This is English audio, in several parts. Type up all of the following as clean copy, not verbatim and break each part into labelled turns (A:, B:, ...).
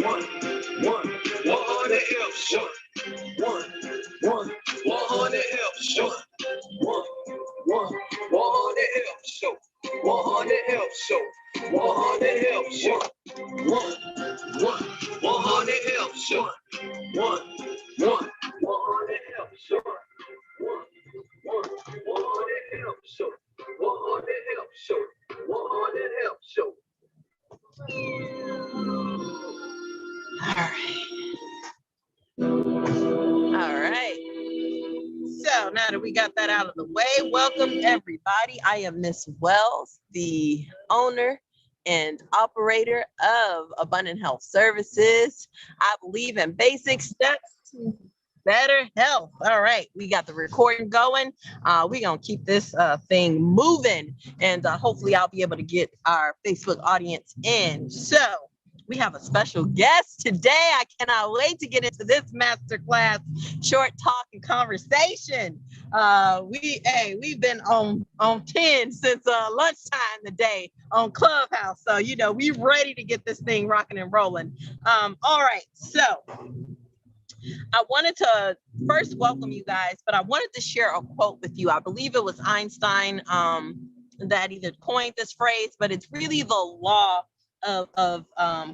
A: 100 Health Show. 100 Health Show. 100 Health Show. 100 Health Show. 100 Health Show. 100 Health Show. 100 Health Show. 100 Health Show. 100 Health Show. 100 Health Show.
B: All right. So now that we got that out of the way, welcome everybody. I am Miss Wells, the owner and operator of Abundant Health Services. I believe in basic steps to better health. All right, we got the recording going. We're going to keep this thing moving, and hopefully I'll be able to get our Facebook audience in. So we have a special guest today. I cannot wait to get into this masterclass, short talk and conversation. We've been on 10 since lunchtime today on Clubhouse. So, we're ready to get this thing rocking and rolling. All right. So I wanted to first welcome you guys, but I wanted to share a quote with you. I believe it was Einstein that either coined this phrase, but it's really the law of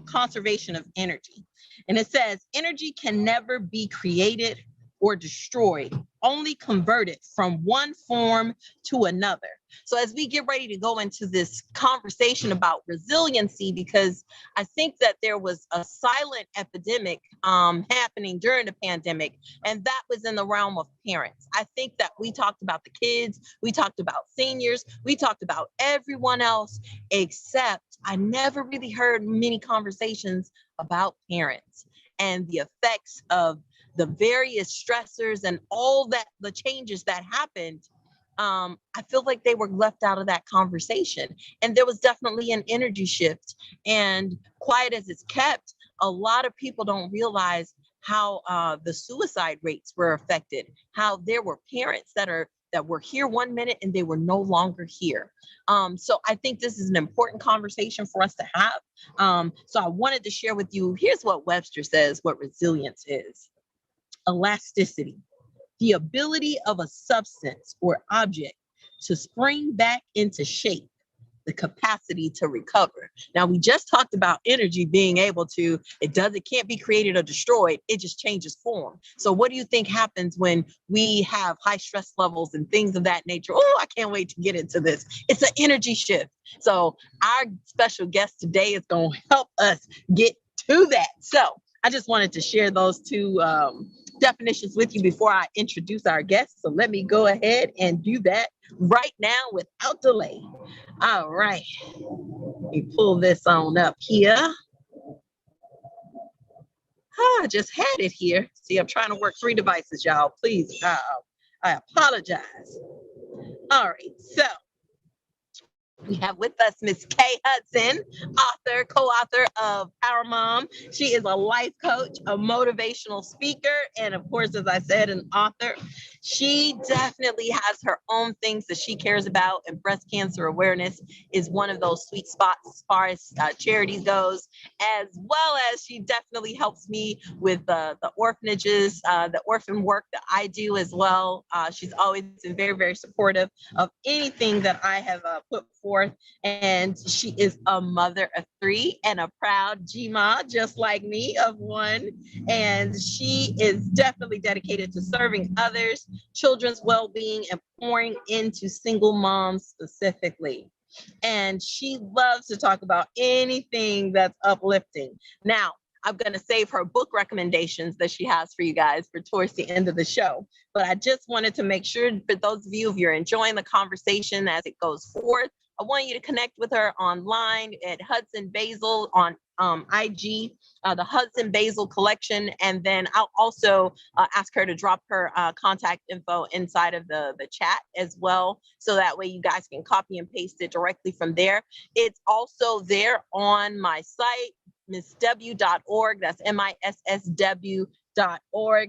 B: conservation of energy. And it says, energy can never be created or destroyed, only converted from one form to another. So as we get ready to go into this conversation about resiliency, because I think that there was a silent epidemic happening during the pandemic, and that was in the realm of parents. I think that we talked about the kids, we talked about seniors, we talked about everyone else, except I never really heard many conversations about parents and the effects of the various stressors and all that, the changes that happened. I feel like they were left out of that conversation. And there was definitely an energy shift. And quiet as it's kept, a lot of people don't realize how the suicide rates were affected, how there were parents that were here 1 minute and they were no longer here. So I think this is an important conversation for us to have. So I wanted to share with you, here's what Webster says, what resilience is. Elasticity, the ability of a substance or object to spring back into shape, the capacity to recover. Now, we just talked about energy being able to, it can't be created or destroyed. It just changes form. So what do you think happens when we have high stress levels and things of that nature? Oh, I can't wait to get into this. It's an energy shift. So our special guest today is going to help us get to that. So I just wanted to share those two definitions with you before I introduce our guest. So let me go ahead and do that right now without delay. All right. Let me pull this on up here. I just had it here. See, I'm trying to work 3 devices, y'all. Please, I apologize. All right. So we have with us Miss Kay Hudson, author, co-author of Power Mom. She is a life coach, a motivational speaker, and of course, as I said, an author. She definitely has her own things that she cares about, and breast cancer awareness is one of those sweet spots as far as charities goes, as well as she definitely helps me with the orphanages, the orphan work that I do as well. She's always been very, very supportive of anything that I have put forth, and she is a mother of 3 and a proud G-ma, just like me, of 1, and she is definitely dedicated to serving others, children's well-being, and pouring into single moms specifically. And she loves to talk about anything that's uplifting. Now, I'm going to save her book recommendations that she has for you guys for towards the end of the show. But I just wanted to make sure, for those of you, if you're enjoying the conversation as it goes forth, I want you to connect with her online at Hudson Basil on IG, the Hudson Basil Collection. And then I'll also ask her to drop her contact info inside of the chat as well. So that way you guys can copy and paste it directly from there. It's also there on my site, missw.org. That's MISSW.org.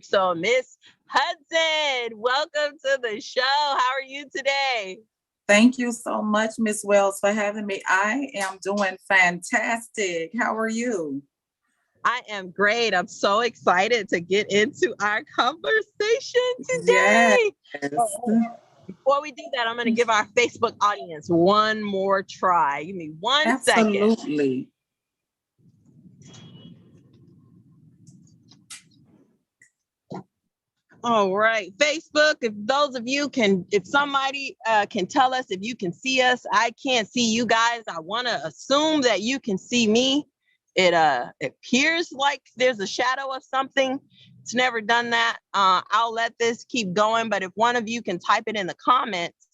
B: So Miss Hudson, welcome to the show. How are you today?
C: Thank you so much, Miss Wells, for having me. I am doing fantastic. How are you?
B: I am great. I'm so excited to get into our conversation
C: Yes.
B: today. Before we do that, I'm going to give our Facebook audience one more try. Give me 1 second.
C: Absolutely.
B: All right, Facebook, if somebody can tell us if you can see us. I can't see you guys. I want to assume that you can see me. It appears like there's a shadow of something. It's never done that. I'll let this keep going, but if one of you can type it in the comments,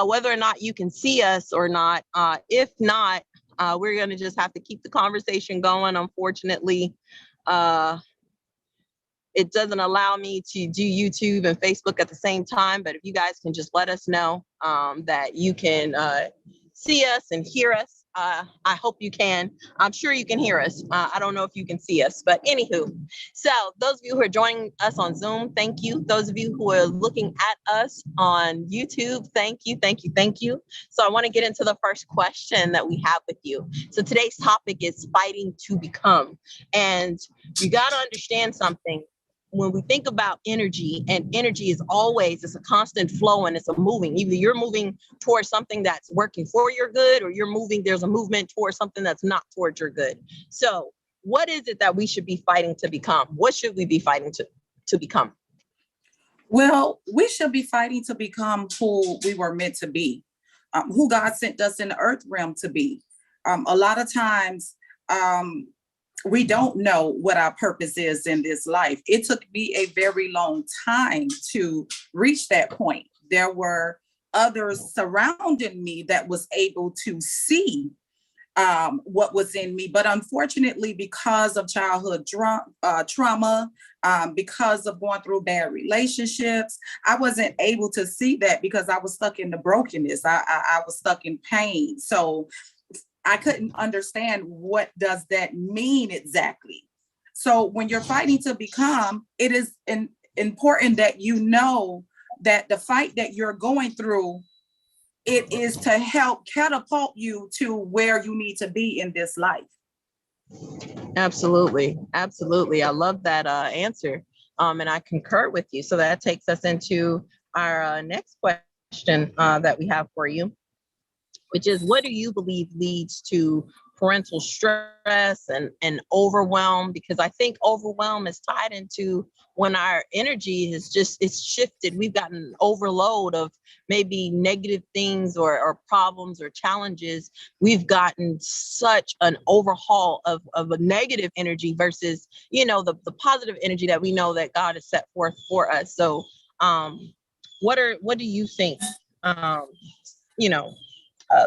B: whether or not you can see us or not. If not, we're going to just have to keep the conversation going. Unfortunately, it doesn't allow me to do YouTube and Facebook at the same time, but if you guys can just let us know that you can see us and hear us. I hope you can. I'm sure you can hear us. I don't know if you can see us, but anywho. So those of you who are joining us on Zoom, thank you. Those of you who are looking at us on YouTube, thank you, thank you, thank you. So I want to get into the first question that we have with you. So today's topic is fighting to become. And you got to understand something. When we think about energy, and energy is always, it's a constant flow and it's a moving. Either you're moving towards something that's working for your good, or there's a movement towards something that's not towards your good. So what is it that we should be fighting to become? What should we be fighting to become?
C: Well, we should be fighting to become who we were meant to be, who God sent us in the earth realm to be. A lot of times, we don't know what our purpose is in this life. It took me a very long time to reach that point. There were others surrounding me that was able to see what was in me. But unfortunately, because of childhood trauma, because of going through bad relationships, I wasn't able to see that because I was stuck in the brokenness. I was stuck in pain. So I couldn't understand what does that mean exactly. So when you're fighting to become, it is important that you know that the fight that you're going through, it is to help catapult you to where you need to be in this life.
B: Absolutely. Absolutely. I love that answer. And I concur with you. So that takes us into our next question that we have for you, which is, what do you believe leads to parental stress and overwhelm? Because I think overwhelm is tied into when our energy it's shifted. We've gotten an overload of maybe negative things or problems or challenges. We've gotten such an overhaul of a negative energy versus, the positive energy that we know that God has set forth for us. So what do you think,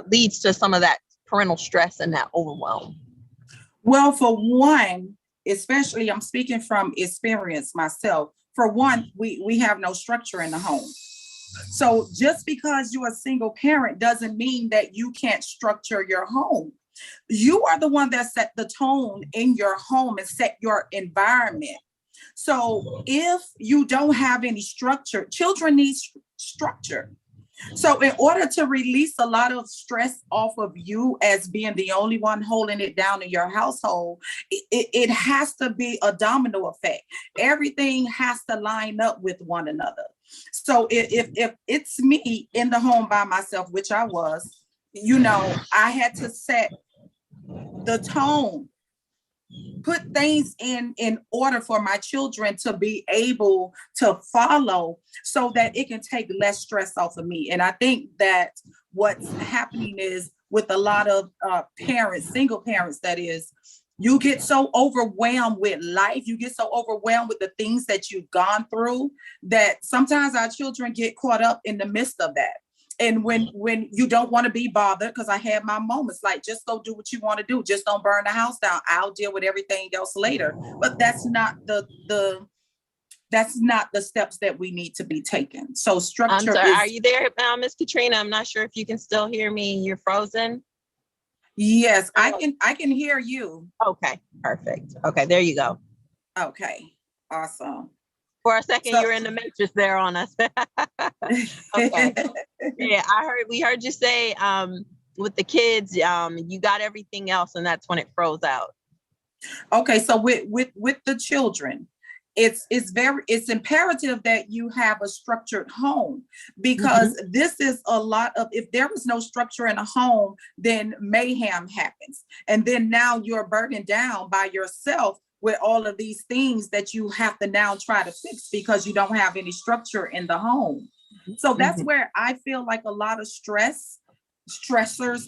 B: leads to some of that parental stress and that overwhelm?
C: Well, for one, especially I'm speaking from experience myself. For one, we have no structure in the home. So just because you're a single parent doesn't mean that you can't structure your home. You are the one that set the tone in your home and set your environment. So if you don't have any structure, children need structure. So in order to release a lot of stress off of you as being the only one holding it down in your household, it has to be a domino effect. Everything has to line up with one another. So if it's me in the home by myself, which I was, I had to set the tone, put things in order for my children to be able to follow so that it can take less stress off of me. And I think that what's happening is with a lot of parents, single parents, that is, you get so overwhelmed with life, you get so overwhelmed with the things that you've gone through that sometimes our children get caught up in the midst of that. And when you don't want to be bothered, because I had my moments like, just go do what you want to do. Just don't burn the house down. I'll deal with everything else later. But that's not the steps that we need to be taken. So structure.
B: I'm sorry, are you there, Miss Katrina? I'm not sure if you can still hear me. You're frozen.
C: Yes, I can hear you.
B: Okay, perfect. Okay, there you go.
C: Okay, awesome.
B: For a second, you were in the matrix there on us. Okay. Yeah, we heard you say with the kids, you got everything else, and that's when it froze out.
C: Okay, so with the children, it's imperative that you have a structured home,
B: Mhm.
C: because this is a lot of, if there is no structure in a home, then mayhem happens. And then now you're burdened down by yourself with all of these things that you have to now try to fix because you don't have any structure in the home. So that's
B: Mhm.
C: where I feel like a lot of stressors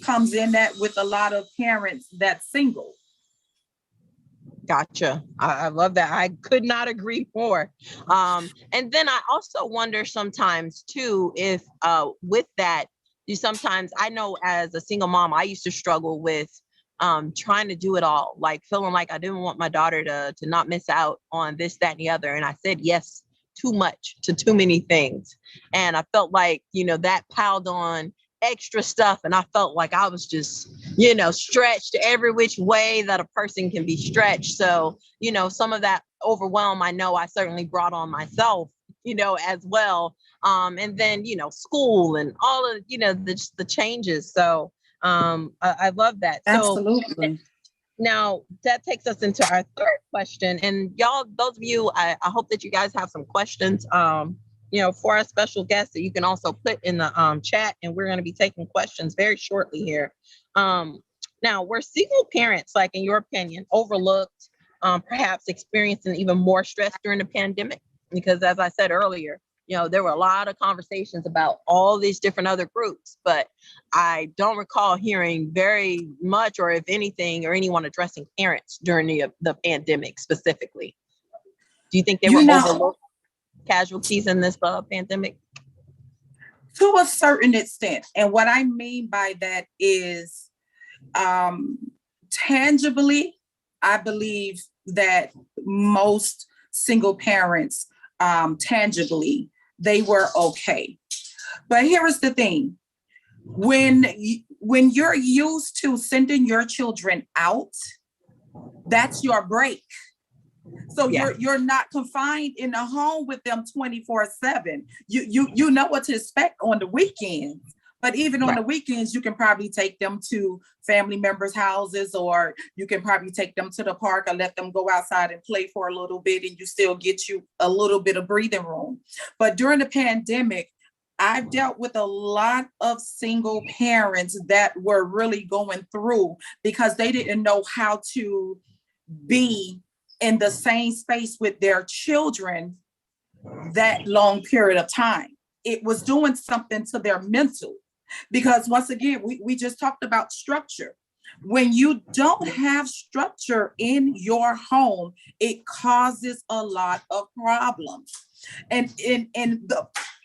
C: comes in, that with a lot of parents that's single.
B: Gotcha. I love that. I could not agree more. And then I also wonder sometimes too, if with that, you sometimes, I know as a single mom, I used to struggle with trying to do it all, like feeling like I didn't want my daughter to not miss out on this, that, and the other. And I said yes too much to too many things. And I felt like, that piled on extra stuff. And I felt like I was just, stretched every which way that a person can be stretched. So, some of that overwhelm, I know I certainly brought on myself, as well. And then, school and all of, the changes. So I love that. So
C: Absolutely.
B: now that takes us into our third question. And y'all, those of you, I hope that you guys have some questions, for our special guests that you can also put in the chat. And we're going to be taking questions very shortly here. Now, were single parents, like in your opinion, overlooked, perhaps experiencing even more stress during the pandemic? Because as I said earlier, there were a lot of conversations about all these different other groups, but I don't recall hearing very much, or if anything, or anyone addressing parents during the pandemic specifically. Do you think they
C: You
B: were
C: know,
B: overlooked casualties in this pandemic?
C: to a certain extent. And what I mean by that is, um, tangibly, I believe that most single parents, tangibly, they were okay. But here is the thing: when you're used to sending your children out, that's your break. So
B: Yeah,
C: you're not confined in a home with them 24/7. You know what to expect on the weekends. But even on
B: right.
C: the weekends, you can probably take them to family members' houses, or you can probably take them to the park or let them go outside and play for a little bit, and you still get you a little bit of breathing room. But during the pandemic, I've dealt with a lot of single parents that were really going through because they didn't know how to be in the same space with their children that long period of time. It was doing something to their mental, because once again, we just talked about structure. When you don't have structure in your home, it causes a lot of problems. And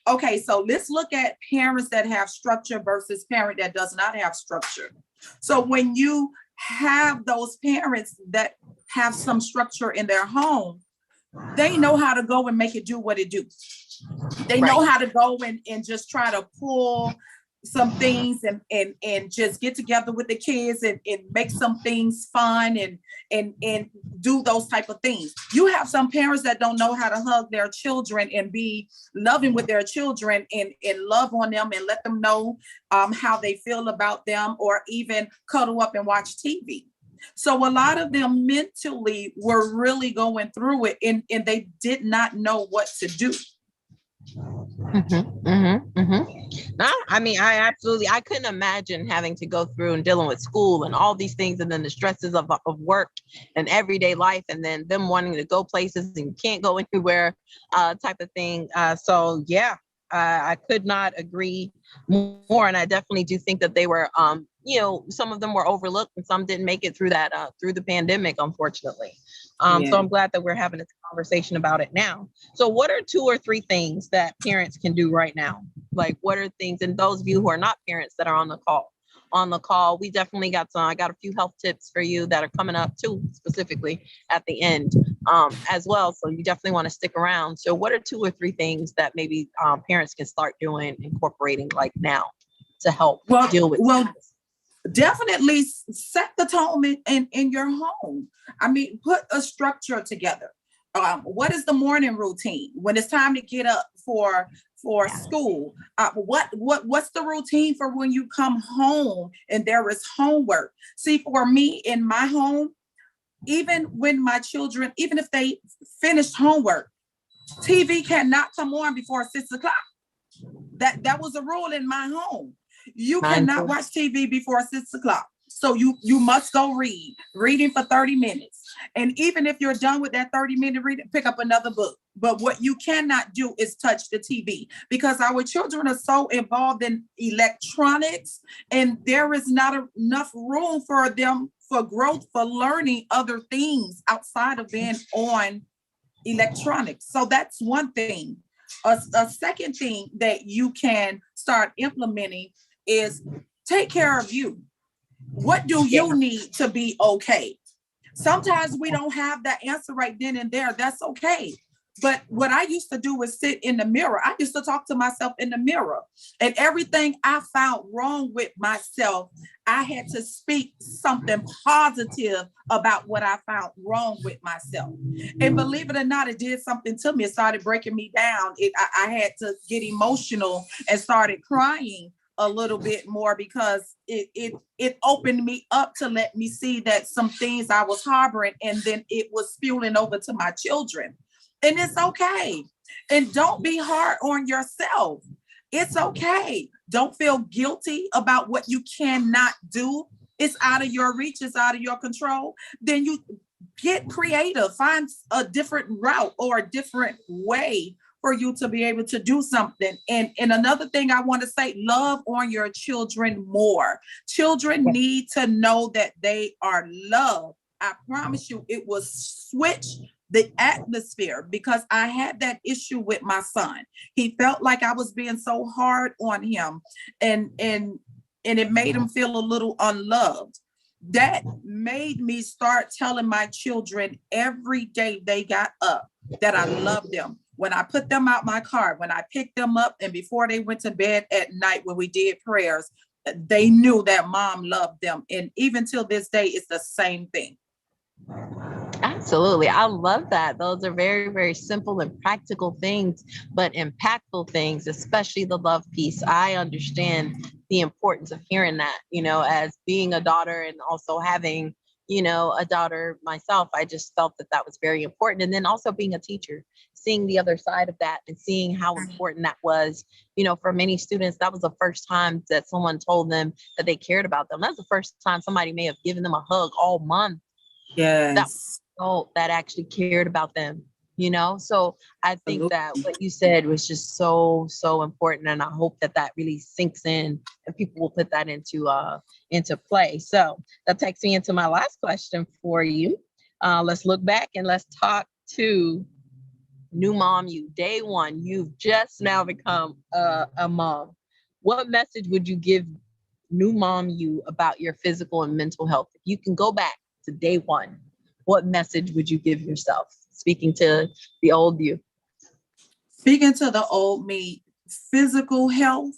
C: okay, so let's look at parents that have structure versus parent that does not have structure. So when you have those parents that have some structure in their home, they know how to go and make it do what it do. They
B: Right.
C: know how to go and just try to pull some things and just get together with the kids and make some things fun and do those type of things. You have some parents that don't know how to hug their children and be loving with their children and love on them and let them know how they feel about them, or even cuddle up and watch TV. So a lot of them mentally were really going through it, and they did not know what to do.
B: Mm-hmm, mm-hmm, mm-hmm. No, I mean, I couldn't imagine having to go through and dealing with school and all these things, and then the stresses of work and everyday life, and then them wanting to go places and can't go anywhere, type of thing. So yeah, I could not agree more, and I definitely do think that they were, some of them were overlooked, and some didn't make it through that through the pandemic, unfortunately. So
C: Yeah.
B: I'm glad that we're having this conversation about it now. So what are 2 or 3 things that parents can do right now? Like, what are things, and those of you who are not parents that are on the call, we definitely got I got a few health tips for you that are coming up too, specifically at the end, as well. So you definitely want to stick around. So what are 2 or 3 things that maybe parents can start doing, incorporating like now to help
C: Well,
B: deal with
C: well,
B: this?
C: definitely set the tone in your home. I mean, put a structure together. What is the morning routine when it's time to get up for
B: Yeah.
C: school? What's the routine for when you come home and there is homework? See, for me in my home, even when my children, even if they finished homework, TV cannot come on before 6 o'clock. That was a rule in my home. You cannot watch TV before 6 o'clock. So you must go reading for 30 minutes. And even if you're done with that 30-minute reading, pick up another book. But what you cannot do is touch the TV, because our children are so involved in electronics, and there is not enough room for them for growth, for learning other things outside of being on electronics. So that's one thing. A second thing that you can start implementing is take care of you. What do you need to be okay? Sometimes we don't have that answer right then and there. That's okay. But what I used to do was sit in the mirror. I used to talk to myself in the mirror, and everything I found wrong with myself, I had to speak something positive about what I found wrong with myself. And believe it or not, it did something to me. It started breaking me down. I had to get emotional and started crying a little bit more, because it opened me up to let me see that some things I was harboring, and then it was spewing over to my children. And it's okay. And don't be hard on yourself. It's okay. Don't feel guilty about what you cannot do. It's out of your reach. It's out of your control. Then you get creative. Find a different route or a different way for you to be able to do something. And another thing I want to say, love on your children more. Children need to know that they are loved. I promise you, it will switch the atmosphere, because I had that issue with my son. He felt like I was being so hard on him, and it made him feel a little unloved. That made me start telling my children every day they got up that I loved them. When I put them out my car, when I picked them up, and before they went to bed at night when we did prayers, they knew that mom loved them. And even till this day, it's the same thing.
B: Absolutely. I love that. Those are very, very simple and practical things, but impactful things, especially the love piece. I understand the importance of hearing that, as being a daughter and also having, a daughter myself. I just felt that was very important. And then also being a teacher, seeing the other side of that and seeing how important that was, for many students. That was the first time that someone told them that they cared about them. That's the first time somebody may have given them a hug all month.
C: Yes.
B: That actually cared about them, so I think that what you said was just so important, and I hope that really sinks in and people will put that into play. So that takes me into my last question for you. Let's look back and let's talk to new mom you. Day one, you've just now become a mom. What message would you give new mom you about your physical and mental health? If you can go back to day one, what message would you give yourself? Speaking to the old you.
C: Speaking to the old me, physical health,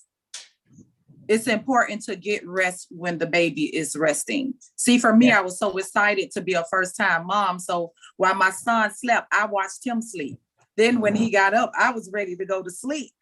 C: it's important to get rest when the baby is resting. See, for me, I was so excited to be a first-time mom. So while my son slept, I watched him sleep. Then when he got up, I was ready to go to sleep.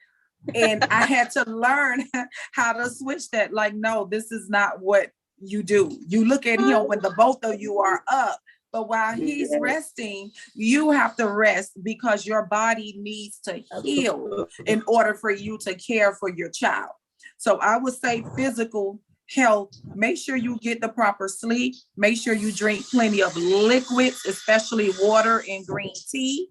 C: And I had to learn how to switch that. Like, no, this is not what you do. You look at him when the both of you are up. But while he's resting, you have to rest, because your body needs to heal in order for you to care for your child. So I would say physical health, make sure you get the proper sleep. Make sure you drink plenty of liquids, especially water and green tea.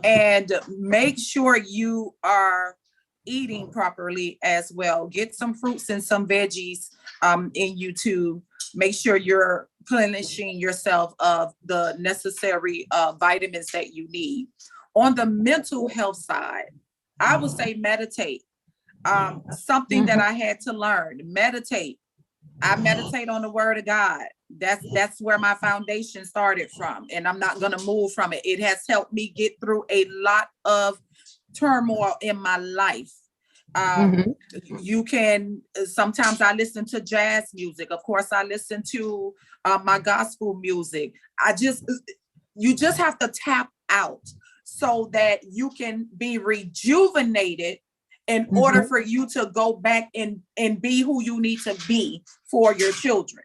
C: And make sure you are eating properly as well. Get some fruits and some veggies in you too. Make sure you're replenishing yourself of the necessary vitamins that you need. On the mental health side, I would say meditate. Something that I had to learn, meditate. I meditate on the word of God. That's where my foundation started from, and I'm not going to move from it. It has helped me get through a lot of turmoil in my life. You can, sometimes I listen to jazz music. Of course, I listen to my gospel music. You just have to tap out so that you can be rejuvenated in order for you to go back and be who you need to be for your children.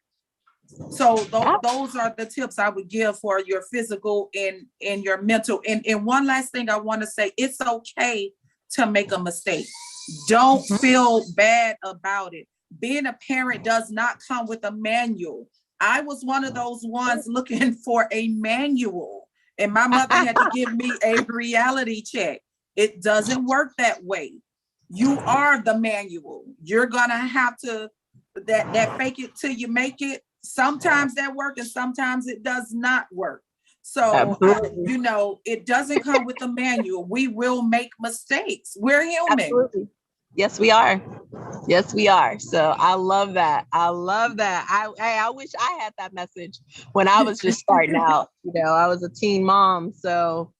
C: So those are the tips I would give for your physical and your mental. And one last thing I want to say, it's okay to make a mistake. Don't feel bad about it. Being a parent does not come with a manual. I was one of those ones looking for a manual, and my mother had to give me a reality check. It doesn't work that way. You are the manual. You're gonna have to that fake it till you make it. Sometimes that works and sometimes it does not work. So it doesn't come with a manual. We will make mistakes. We're human.
B: Absolutely. Yes, we are. Yes, we are. So I love that. I love that. I wish I had that message when I was just starting out. I was a teen mom. So,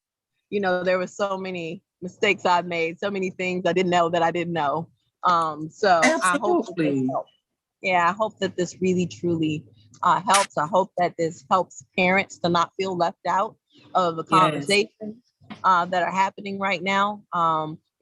B: there was so many mistakes I've made, so many things I didn't know that I didn't know. So
C: Absolutely.
B: I hope that this really, truly helps. I hope that this helps parents to not feel left out of the conversations that are happening right now.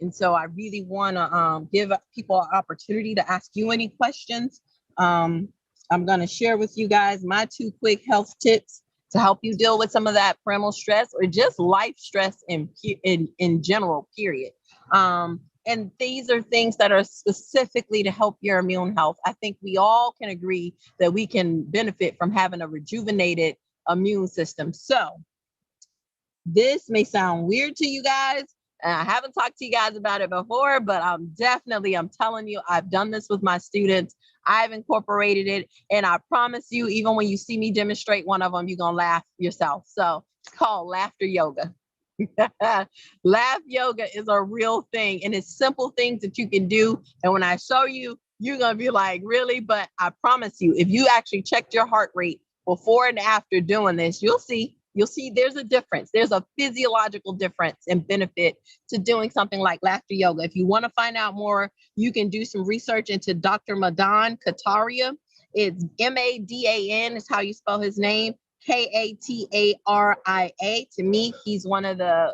B: And so I really want to give people an opportunity to ask you any questions. I'm going to share with you guys my 2 quick health tips to help you deal with some of that parental stress or just life stress in general, period. And these are things that are specifically to help your immune health. I think we all can agree that we can benefit from having a rejuvenated immune system. So this may sound weird to you guys. And I haven't talked to you guys about it before, but I'm telling you, I've done this with my students. I've incorporated it. And I promise you, even when you see me demonstrate one of them, you're going to laugh yourself. So it's called laughter yoga. Laugh yoga is a real thing. And it's simple things that you can do. And when I show you, you're going to be like, really? But I promise you, if you actually checked your heart rate before and after doing this, you'll see there's a difference. There's a physiological difference and benefit to doing something like laughter yoga. If you want to find out more, you can do some research into Dr. Madan Kataria. It's Madan is how you spell his name. Kataria. To me, he's one of the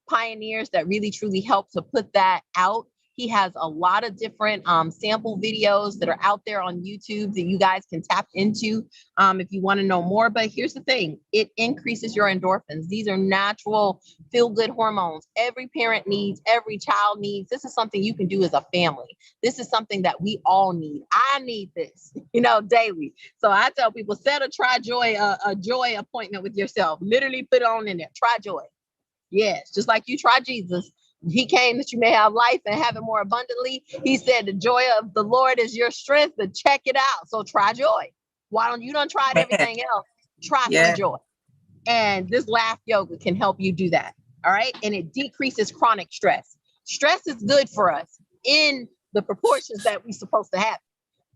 B: pioneers that really truly helped to put that out. He has a lot of different sample videos that are out there on YouTube that you guys can tap into if you want to know more. But here's the thing, it increases your endorphins. These are natural feel-good hormones. Every parent needs, every child needs. This is something you can do as a family. This is something that we all need. I need this, daily. So I tell people, set a joy appointment with yourself. Literally put it on in there. Try joy. Yes, just like you try Jesus. He came that you may have life and have it more abundantly. He said, the joy of the Lord is your strength, but check it out. So try joy. Why don't you try everything else? Try some joy. And this laugh yoga can help you do that. All right. And it decreases chronic stress. Stress is good for us in the proportions that we're supposed to have.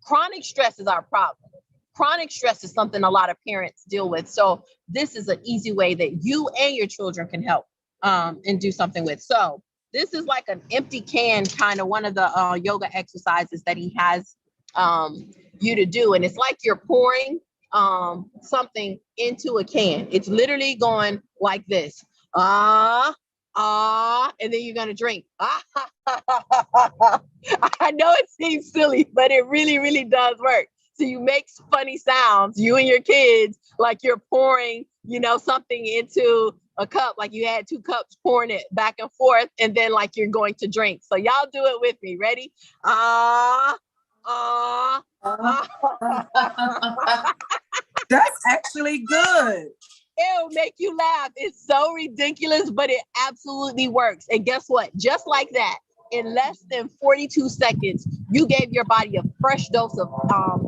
B: Chronic stress is our problem. Chronic stress is something a lot of parents deal with. So this is an easy way that you and your children can help and do something with. So this is like an empty can, kind of one of the yoga exercises that he has you to do. And it's like you're pouring something into a can. It's literally going like this. And then you're going to drink. I know it seems silly, but it really, really does work. So you make funny sounds, you and your kids, like you're pouring, something into a cup, like you had 2 cups, pouring it back and forth, and then like you're going to drink. So y'all do it with me. Ready?
C: That's actually good.
B: It'll make you laugh. It's so ridiculous, but it absolutely works. And guess what? Just like that, in less than 42 seconds, you gave your body a fresh dose of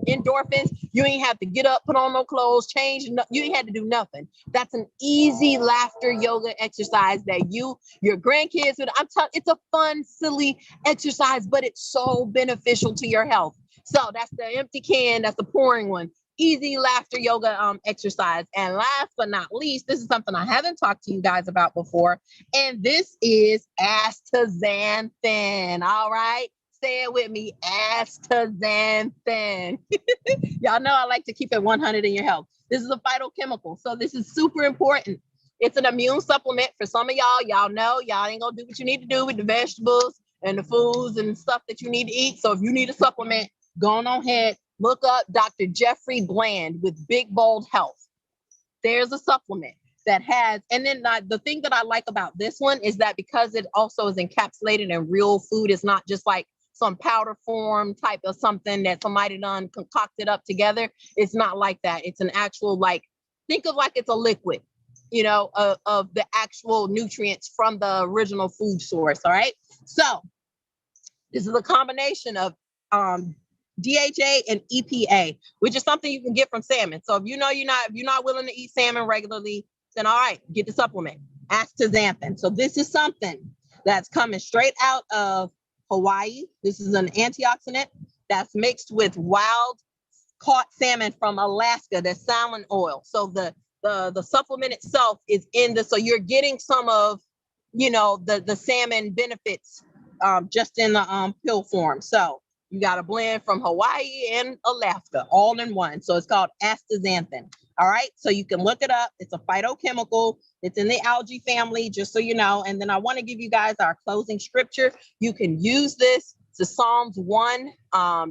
B: endorphins. You ain't have to get up, put on no clothes, change. You ain't had to do nothing. That's an easy laughter yoga exercise that your grandkids would. It's a fun, silly exercise, but it's so beneficial to your health. So that's the empty can. That's the pouring one. Easy laughter yoga exercise. And last but not least, this is something I haven't talked to you guys about before. And this is astaxanthin. All right. Say it with me. Astaxanthin. Y'all know I like to keep it 100 in your health. This is a phytochemical. So this is super important. It's an immune supplement for some of y'all. Y'all know y'all ain't gonna do what you need to do with the vegetables and the foods and stuff that you need to eat. So if you need a supplement, go on ahead. Look up Dr. Jeffrey Bland with Big Bold Health. There's a supplement that has, and then the thing that I like about this one is that because it also is encapsulated in real food, it's not just like some powder form type of something that somebody done concocted up together. It's not like that. It's an actual, like, think of like it's a liquid, you know, of the actual nutrients from the original food source. All right. So this is a combination of DHA and EPA, which is something you can get from salmon. So if you know if you're not willing to eat salmon regularly, then all right, get the supplement, astaxanthin. So this is something that's coming straight out of Hawaii. This is an antioxidant that's mixed with wild caught salmon from Alaska, that's salmon oil. So the supplement itself is in the, so you're getting some of, you know, the salmon benefits just in the pill form. So you got a blend from Hawaii and Alaska all in one. So it's called astaxanthin. All right. So you can look it up. It's a phytochemical. It's in the algae family, just so you know. And then I want to give you guys our closing scripture. You can use this to Psalms 1,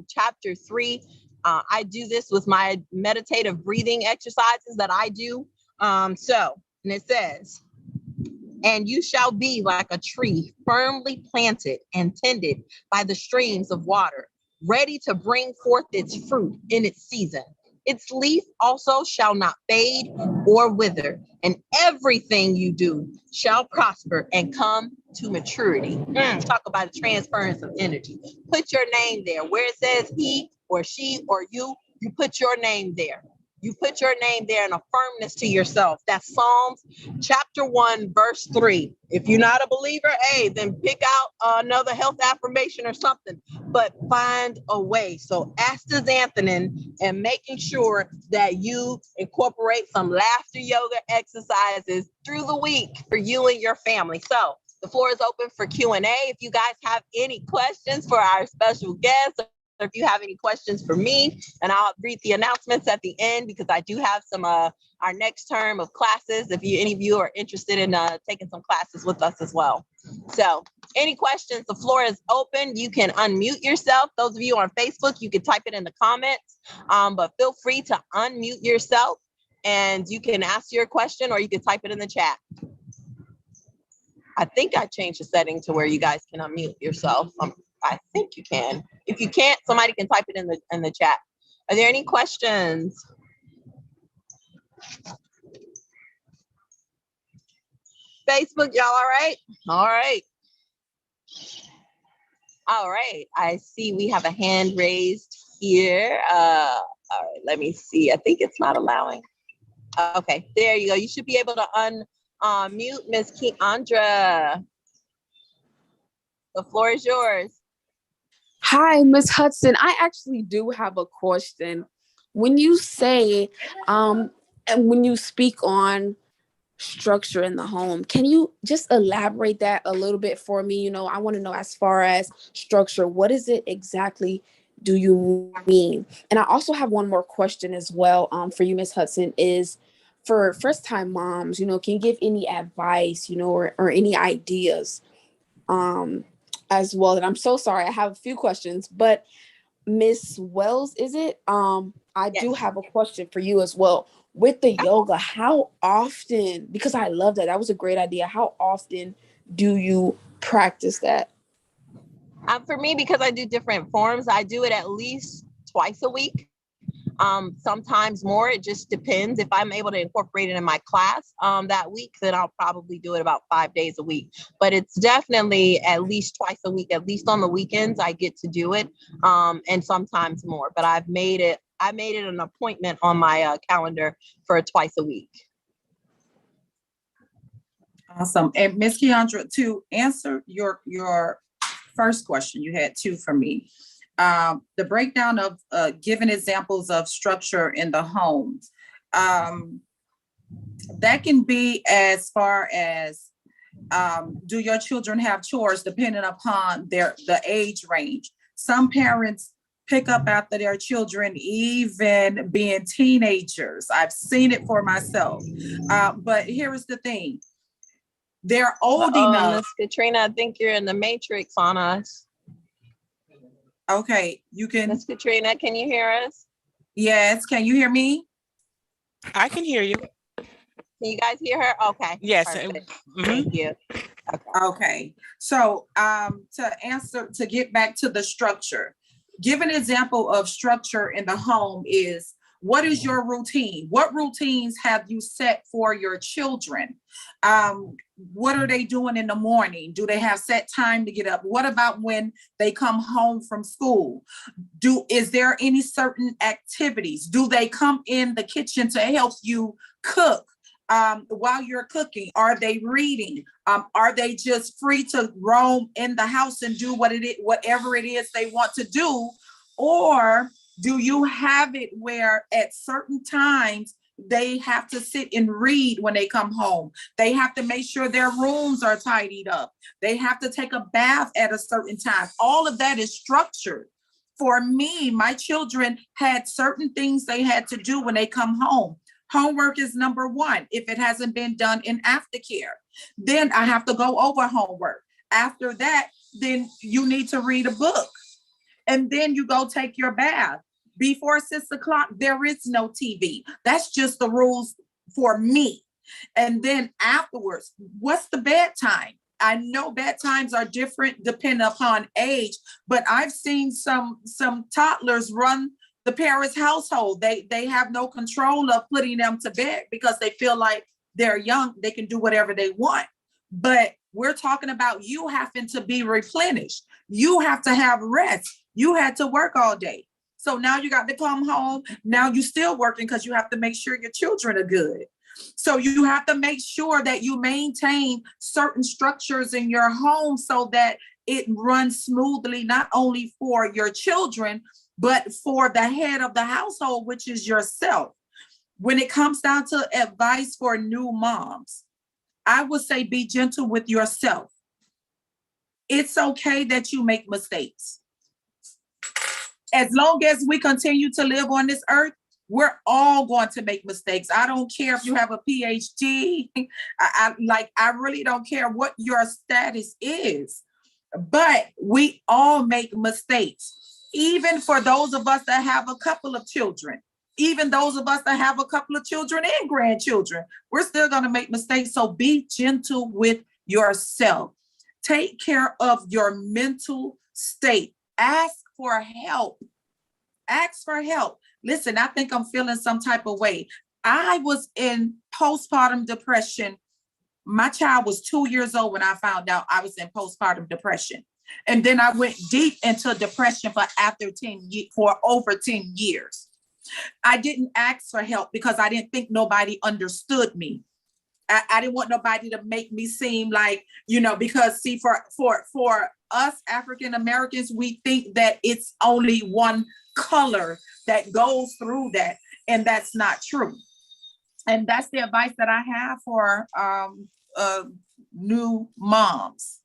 B: chapter 3. I do this with my meditative breathing exercises that I do. And it says, and you shall be like a tree firmly planted and tended by the streams of water, ready to bring forth its fruit in its season. Its leaf also shall not fade or wither, and everything you do shall prosper and come to maturity. Talk about a transference of energy. Put your name there. Where it says he or she or you put your name there. You put your name there and a firmness to yourself. That's Psalms chapter 1, verse 3. If you're not a believer, hey, then pick out another health affirmation or something, but find a way. So astaxanthin and making sure that you incorporate some laughter yoga exercises through the week for you and your family. So the floor is open for Q&A. If you guys have any questions for our special guests, or if you have any questions for me, and I'll read the announcements at the end because I do have some our next term of classes. If any of you are interested in taking some classes with us as well. So any questions, the floor is open. You can unmute yourself. Those of you on Facebook, you can type it in the comments, but feel free to unmute yourself and you can ask your question or you can type it in the chat. I think I changed the setting to where you guys can unmute yourself. I think you can. If you can't, somebody can type it in the chat. Are there any questions? Facebook, y'all all right? All right. All right. I see we have a hand raised here. All right, let me see. I think it's not allowing. Okay, there you go. You should be able to unmute Miss Keandra. The floor is yours.
D: Hi, Miss Hudson. I actually do have a question. When you say, and when you speak on structure in the home, can you just elaborate that a little bit for me? You know, I want to know, as far as structure, what is it exactly do you mean? And I also have one more question as well for you, Miss Hudson, is for first-time moms, you know, can you give any advice, you know, or any ideas as well? And I'm so sorry, I have a few questions, but Miss Wells, is it? I do have a question for you as well. With the yoga, how often, because I love that. That was a great idea. How often do you practice that?
B: For me, because I do different forms, I do it at least twice a week. Sometimes more. It just depends. If I'm able to incorporate it in my class that week, then I'll probably do it about 5 days a week. But it's definitely at least twice a week. At least on the weekends, I get to do it, and sometimes more. But I made it an appointment on my calendar for twice a week.
C: Awesome. And Ms. Keandra, to answer your first question, you had two for me. The breakdown of giving examples of structure in the homes. That can be as far as, do your children have chores, depending upon the age range. Some parents pick up after their children, even being teenagers. I've seen it for myself. But here is the thing. They're old enough.
B: Miss Katrina, I think you're in the matrix on us.
C: Okay, you can.
B: Miss Katrina, can you hear us?
C: Yes, can you hear me?
E: I can hear you.
B: Can you guys hear her? Okay.
E: Yes.
B: Perfect.
E: Mhm.
B: Thank you. Okay.
C: Okay, so to get back to the structure, give an example of structure in the home is, what is your routine? What routines have you set for your children? What are they doing in the morning? Do they have set time to get up? What about when they come home from school? Is there any certain activities? Do they come in the kitchen to help you cook? While you're cooking, are they reading? Are they just free to roam in the house and do whatever it is they want to do? Or do you have it where at certain times they have to sit and read when they come home? They have to make sure their rooms are tidied up. They have to take a bath at a certain time. All of that is structured. For me, my children had certain things they had to do when they come home. Homework is number one. If it hasn't been done in aftercare, then I have to go over homework. After that, then you need to read a book. And then you go take your bath. Before 6 o'clock, there is no TV. That's just the rules for me. And then afterwards, what's the bedtime? I know bedtimes are different depending upon age, but I've seen some toddlers run the parents' household. They have no control of putting them to bed because they feel like they're young, they can do whatever they want. But we're talking about you having to be replenished. You have to have rest. You had to work all day. So now you got to come home. Now you're still working because you have to make sure your children are good. So you have to make sure that you maintain certain structures in your home so that it runs smoothly, not only for your children, but for the head of the household, which is yourself. When it comes down to advice for new moms, I would say be gentle with yourself. It's okay that you make mistakes. As long as we continue to live on this earth, we're all going to make mistakes. I don't care if you have a PhD. I really don't care what your status is, but we all make mistakes. Even for those of us that have a couple of children, even those of us that have a couple of children and grandchildren, we're still going to make mistakes. So be gentle with yourself. Take care of your mental state. Ask for help. Ask for help. Listen, I think I'm feeling some type of way. I was in postpartum depression. My child was 2 years old when I found out I was in postpartum depression. And then I went deep into depression for over 10 years. I didn't ask for help because I didn't think nobody understood me. I didn't want nobody to make me seem like, because see, for us African Americans, we think that it's only one color that goes through that, and that's not true. And that's the advice that I have for new moms.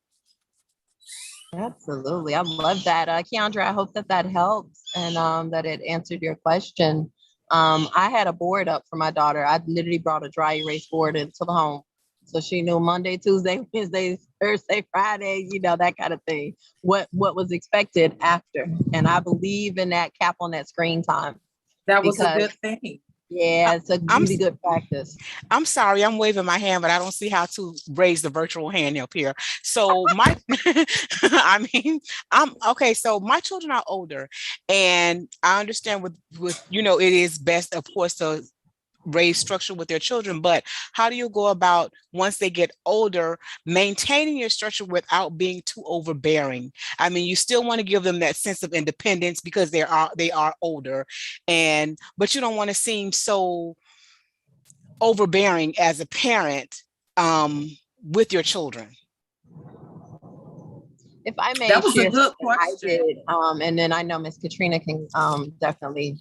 B: Absolutely. I love that. Keandra, I hope that helps and that it answered your question. I had a board up for my daughter. I literally brought a dry erase board into the home. So she knew Monday, Tuesday, Wednesday, Thursday, Friday, that kind of thing, what was expected after. And I believe in that cap on that screen time.
C: That was a good thing.
B: Yeah, it's a really good practice.
E: I'm sorry, I'm waving my hand, but I don't see how to raise the virtual hand up here. So okay. So my children are older, and I understand with it is best, of course, to raise structure with their children, but how do you go about, once they get older, maintaining your structure without being too overbearing? I mean, you still want to give them that sense of independence because they are older, but you don't want to seem so overbearing as a parent with your children.
B: If I may,
C: that was a good question.
B: I did, and then I know Miss Katrina can definitely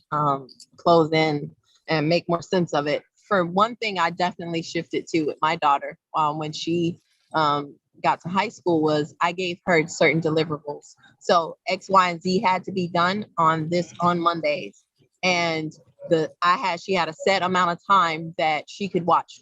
B: close in and make more sense of it. For one thing, I definitely shifted to with my daughter when she got to high school was I gave her certain deliverables. So X, Y, and Z had to be done on Mondays. And she had a set amount of time that she could watch,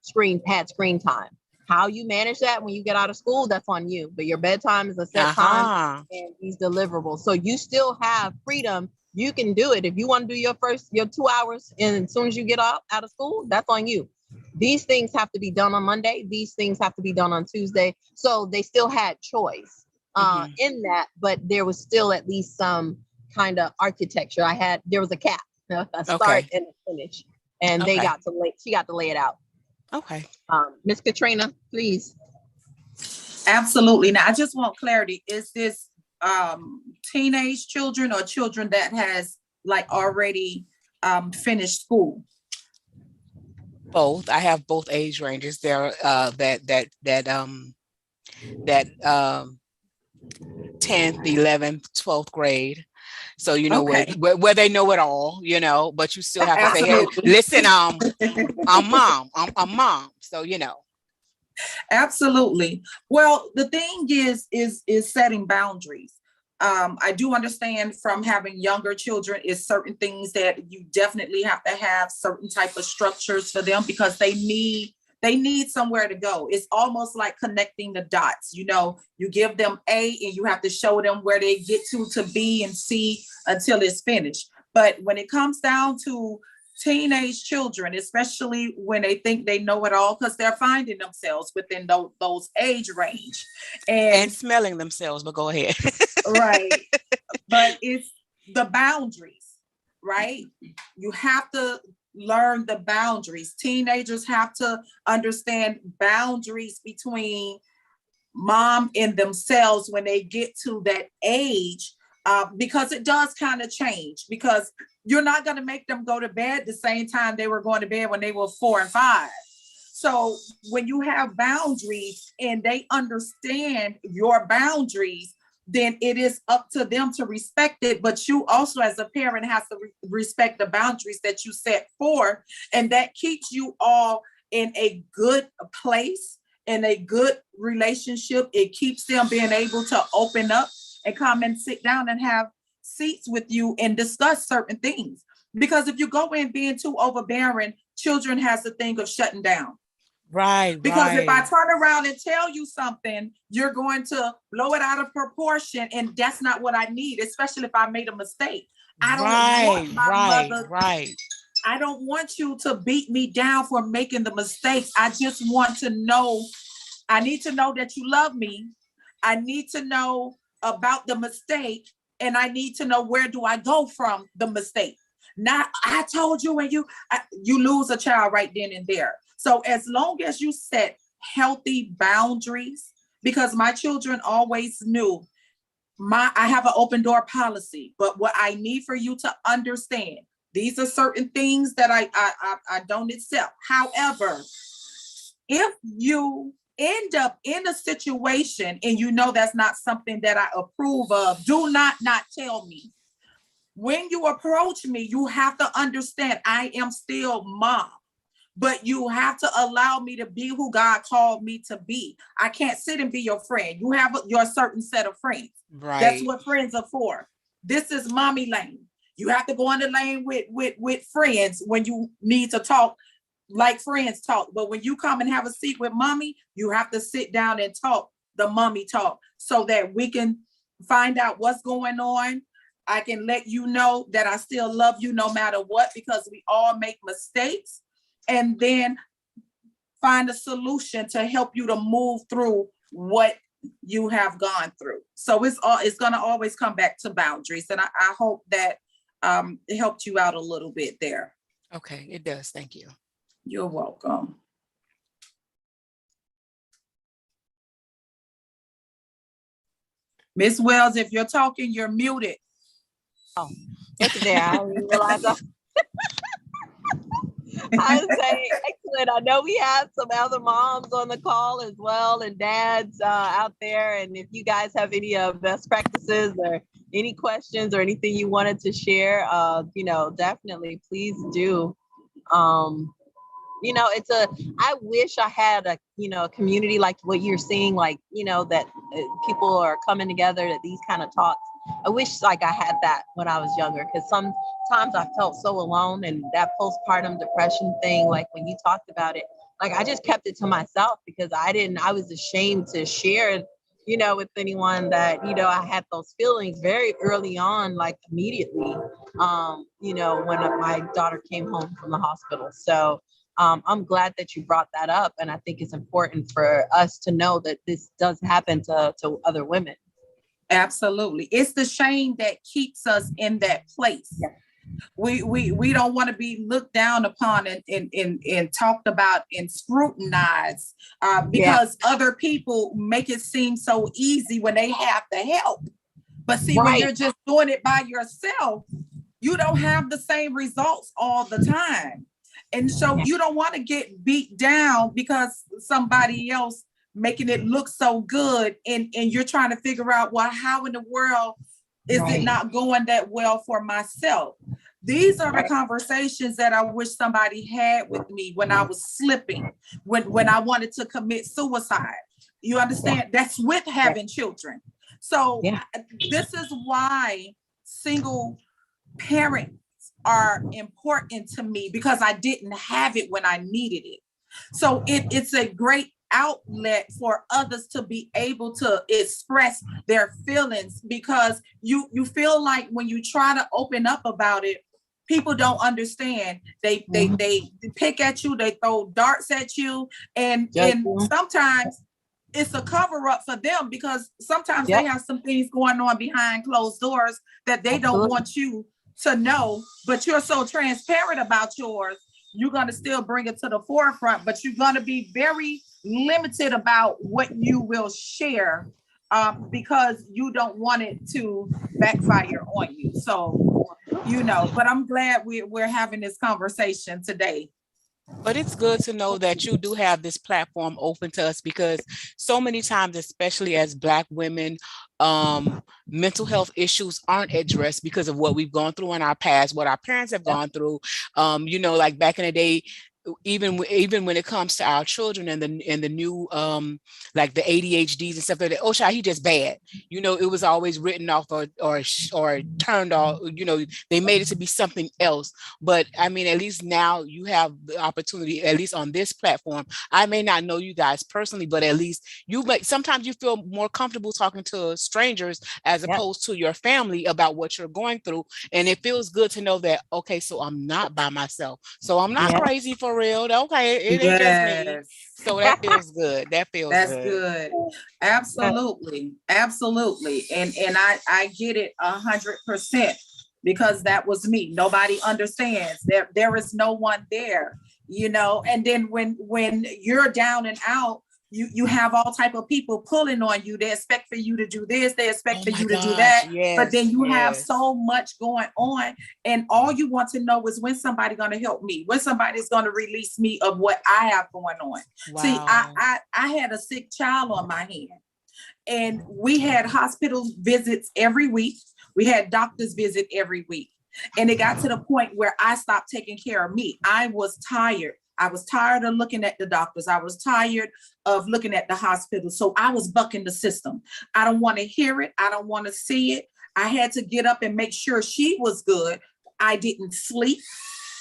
B: screen time. How you manage that when you get out of school, that's on you. But your bedtime is a set time
E: Uh-huh.
B: and these deliverables. So you still have freedom. You can do it. If you want to do your 2 hours and as soon as you get out of school, that's on you. These things have to be done on Monday. These things have to be done on Tuesday. So they still had choice in that, but there was still at least some kind of architecture. There was a cap, a start and a finish. And
E: Okay.
B: she got to lay it out.
E: Okay.
B: Miss Katrina, please.
C: Absolutely. Now, I just want clarity. Is this teenage children or children that has like already finished school?
E: Both. I have both age ranges there. That 10th, 11th, 12th grade. So
C: Okay.
E: where they know it all, but you still have to say, hey,
C: Absolutely.
E: listen, I'm mom. I'm mom. So
C: Absolutely. Well, the thing is setting boundaries. I do understand from having younger children is certain things that you definitely have to have certain type of structures for them because they need somewhere to go. It's almost like connecting the dots. You give them A and you have to show them where they get to B and C until it's finished. But when it comes down to teenage children, especially when they think they know it all, because they're finding themselves within those age range
E: and smelling themselves, but go ahead.
C: Right. But it's the boundaries, right? You have to learn the boundaries. Teenagers have to understand boundaries between mom and themselves when they get to that age, because it does kind of change, because you're not going to make them go to bed the same time they were going to bed when they were 4 and 5. So when you have boundaries and they understand your boundaries, then it is up to them to respect it. But you also, as a parent, have to respect the boundaries that you set forth. And that keeps you all in a good place, in a good relationship. It keeps them being able to open up and come and sit down and have seats with you and discuss certain things. Because if you go in being too overbearing, children has the thing of shutting down.
E: Right.
C: Because if I turn around and tell you something, you're going to blow it out of proportion. And that's not what I need, especially if I made a mistake. I don't want my mother.
E: Right.
C: I don't want you to beat me down for making the mistakes. I just want to know. I need to know that you love me. I need to know about the mistake. And I need to know where do I go from the mistake. Not, I told you, and you lose a child right then and there. So as long as you set healthy boundaries, because my children always knew I have an open door policy, but what I need for you to understand, these are certain things that I don't accept. However, if you end up in a situation and that's not something that I approve of, do not tell me. When you approach me, you have to understand I am still mom, but you have to allow me to be who God called me to be. I can't sit and be your friend. You have your certain set of friends.
E: Right.
C: That's what friends are for. This is mommy lane. You have to go in the lane with friends when you need to talk like friends talk. But when you come and have a seat with mommy, you have to sit down and talk the mommy talk so that we can find out what's going on. I can let you know that I still love you no matter what, because we all make mistakes, and then find a solution to help you to move through what you have gone through. So it's going to always come back to boundaries. And I hope that it helped you out a little bit there.
E: Okay, it does. Thank you.
C: You're welcome. Miss Wells, if you're talking, you're muted.
B: Oh, look there. I didn't even realize that. I was saying, excellent. I know we have some other moms on the call as well, and dads out there. And if you guys have any best practices or any questions or anything you wanted to share, definitely please do. I wish I had a community like what you're seeing, like, that people are coming together at these kind of talks. I wish like I had that when I was younger, because sometimes I felt so alone, and that postpartum depression thing, like when you talked about it, like I just kept it to myself because I was ashamed to share, with anyone that, I had those feelings very early on, like immediately, when my daughter came home from the hospital. So I'm glad that you brought that up. And I think it's important for us to know that this does happen to other women.
C: Absolutely. It's the shame that keeps us in that place.
B: Yeah.
C: We don't want to be looked down upon and talked about and scrutinized because other people make it seem so easy when they have the help. But see, when you're just doing it by yourself, you don't have the same results all the time. And so you don't want to get beat down because somebody else making it look so good, and you're trying to figure out, well, how in the world is it not going that well for myself? These are the conversations that I wish somebody had with me when I was slipping, when I wanted to commit suicide. You understand? That's with having children. So this is why single parents are important to me, because I didn't have it when I needed it. So it's a great outlet for others to be able to express their feelings, because you feel like when you try to open up about it, people don't understand. They pick at you, they throw darts at you, and sometimes it's a cover up for them, because sometimes they have some things going on behind closed doors that they don't want you to know, but you're so transparent about yours, you're going to still bring it to the forefront, but you're going to be very limited about what you will share because you don't want it to backfire on you. So, but I'm glad we're having this conversation today.
E: But it's good to know that you do have this platform open to us, because so many times, especially as Black women, mental health issues aren't addressed because of what we've gone through in our past, what our parents have gone through. Like back in the day, even when it comes to our children and the new like the ADHDs and stuff like that, oh child, he just bad. It was always written off or turned off. They made it to be something else. But I mean, at least now you have the opportunity, at least on this platform. I may not know you guys personally, but at least sometimes you feel more comfortable talking to strangers as opposed to your family about what you're going through. And it feels good to know that, okay, so I'm not by myself. So I'm not crazy for real. Okay, it ain't just me. So that feels good. That's
C: good. Absolutely. Absolutely. And I get it 100%, because that was me. Nobody understands. There is no one there, and then when you're down and out, you have all type of people pulling on you. They expect for you to do this, they expect for you to do that. But then you have so much going on, and all you want to know is when somebody's going to help me, when somebody's going to release me of what I have going on. Wow. See, I had a sick child on my hand, and we had hospital visits every week. We had doctors visit every week. And it got to the point where I stopped taking care of me. I was tired. I was tired of looking at the doctors. I was tired of looking at the hospital. So I was bucking the system. I don't want to hear it. I don't want to see it. I had to get up and make sure she was good. I didn't sleep.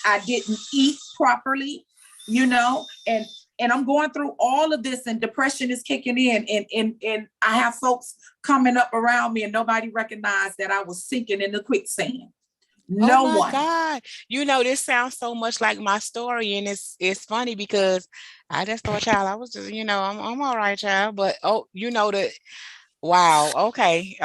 C: I didn't eat properly, and I'm going through all of this, and depression is kicking in, and I have folks coming up around me, and nobody recognized that I was sinking in the quicksand. No one.
E: God. This sounds so much like my story, and it's funny because I just thought, child, I was just, I'm all right, child. But wow. Okay.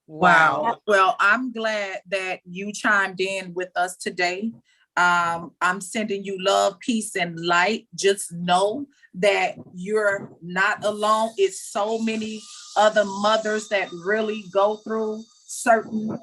C: Wow. Well, I'm glad that you chimed in with us today. I'm sending you love, peace, and light. Just know that you're not alone. It's so many other mothers that really go through certain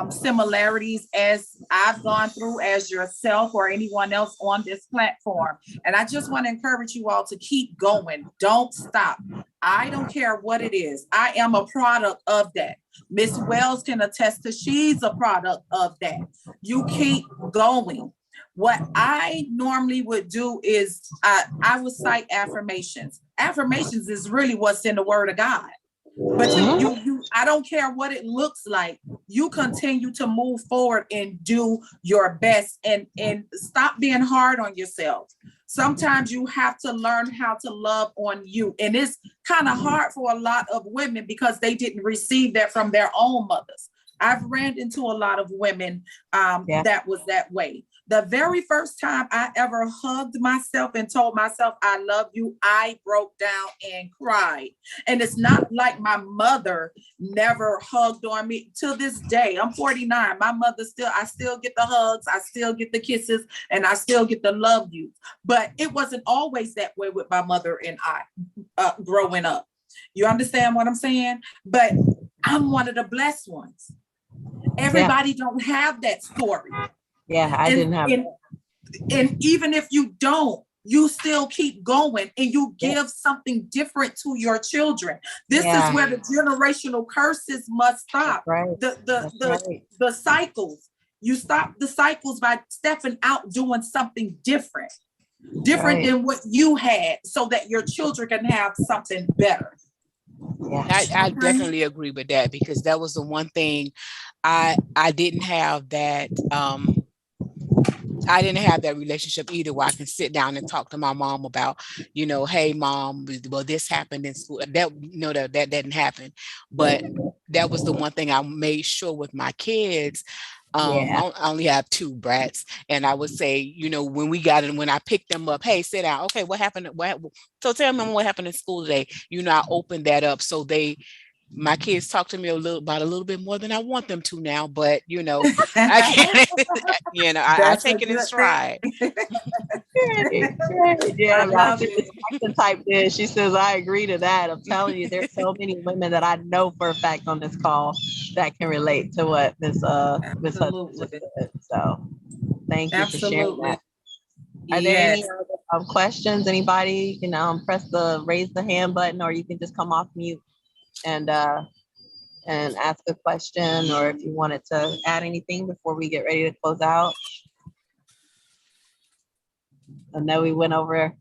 C: similarities as I've gone through, as yourself or anyone else on this platform. And I just want to encourage you all to keep going. Don't stop. I don't care what it is. I am a product of that. Miss Wells can attest to, she's a product of that. You keep going. What I normally would do is I would cite affirmations. Affirmations is really what's in the Word of God. But you I don't care what it looks like. You continue to move forward and do your best, and stop being hard on yourself. Sometimes you have to learn how to love on you. And it's kind of hard for a lot of women because they didn't receive that from their own mothers. I've ran into a lot of women that was that way. The very first time I ever hugged myself and told myself, I love you, I broke down and cried. And it's not like my mother never hugged on me. To this day, I'm 49. My mother I still get the hugs, I still get the kisses, and I still get the love you. But it wasn't always that way with my mother and I growing up. You understand what I'm saying? But I'm one of the blessed ones. Everybody don't have that story.
B: Yeah, I didn't have that.
C: And even if you don't, you still keep going and you give something different to your children. This is where the generational curses must stop. The cycles. You stop the cycles by stepping out, doing something different than what you had, so that your children can have something better.
E: Yeah, I definitely agree with that, because that was the one thing I didn't have that. I didn't have that relationship either, where I can sit down and talk to my mom about, hey mom, well, this happened in school. That didn't happen. But that was the one thing I made sure with my kids. I only have 2 brats, and I would say, when I picked them up, hey, sit down. Okay, what happened? So tell me what happened in school today. I opened that up so my kids talk to me a little bit more than I want them to now, but I can't, I take it in stride.
B: Yeah, Jackson typed in. She says, I agree to that. I'm telling you, there's so many women that I know for a fact on this call that can relate to what Miss Hudson just said. So thank you for sharing that. Are there any other questions? Anybody, press the raise the hand button, or you can just come off mute and ask a question, or if you wanted to add anything before we get ready to close out. I know we went over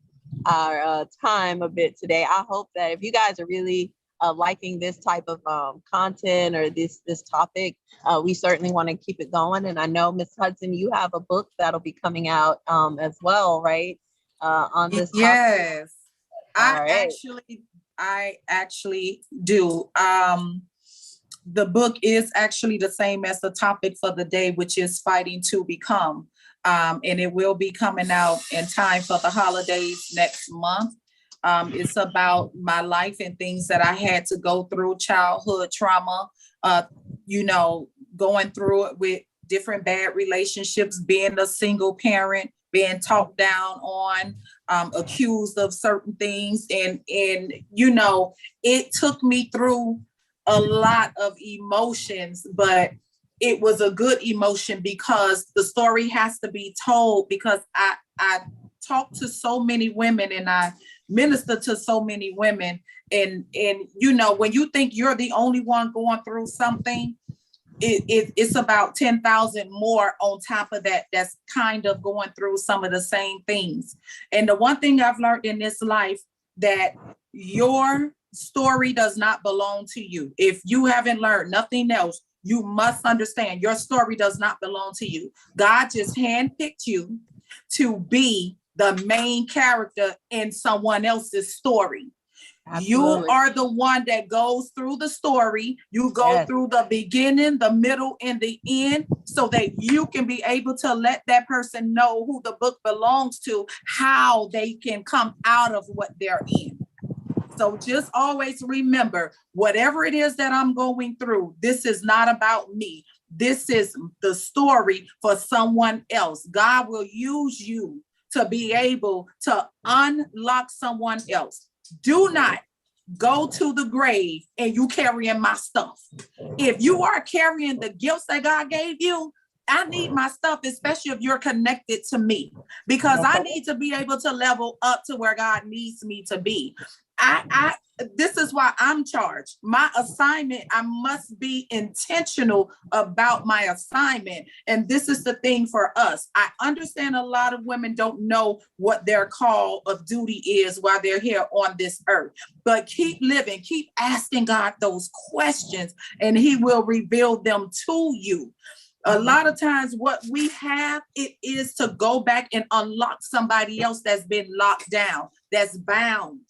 B: our time a bit today. I hope that if you guys are really liking this type of content or this topic, we certainly want to keep it going. And I know, Ms. Hudson, you have a book that'll be coming out as well, right? On this topic.
C: Yes, I actually do. The book is actually the same as the topic for the day, which is Fighting to Become. And it will be coming out in time for the holidays next month. It's about my life and things that I had to go through, childhood trauma, going through it with different bad relationships, being a single parent, being talked down on, accused of certain things. And it took me through a lot of emotions, but it was a good emotion because the story has to be told, because I talk to so many women and I minister to so many women. And when you think you're the only one going through something, it's about 10,000 more on top of that that's kind of going through some of the same things. And the one thing I've learned in this life, that your story does not belong to you. If you haven't learned nothing else, you must understand your story does not belong to you. God just handpicked you to be the main character in someone else's story. Absolutely. You are the one that goes through the story. You go through the beginning, the middle, and the end, so that you can be able to let that person know who the book belongs to, how they can come out of what they're in. So just always remember, whatever it is that I'm going through, this is not about me. This is the story for someone else. God will use you to be able to unlock someone else. Do not go to the grave and you carrying my stuff. If you are carrying the gifts that God gave you, I need my stuff, especially if you're connected to me, because I need to be able to level up to where God needs me to be. This is why I'm charged. My assignment, I must be intentional about my assignment. And this is the thing for us. I understand a lot of women don't know what their call of duty is while they're here on this earth. But keep living, keep asking God those questions, and He will reveal them to you. A lot of times what we have, it is to go back and unlock somebody else that's been locked down, that's bound.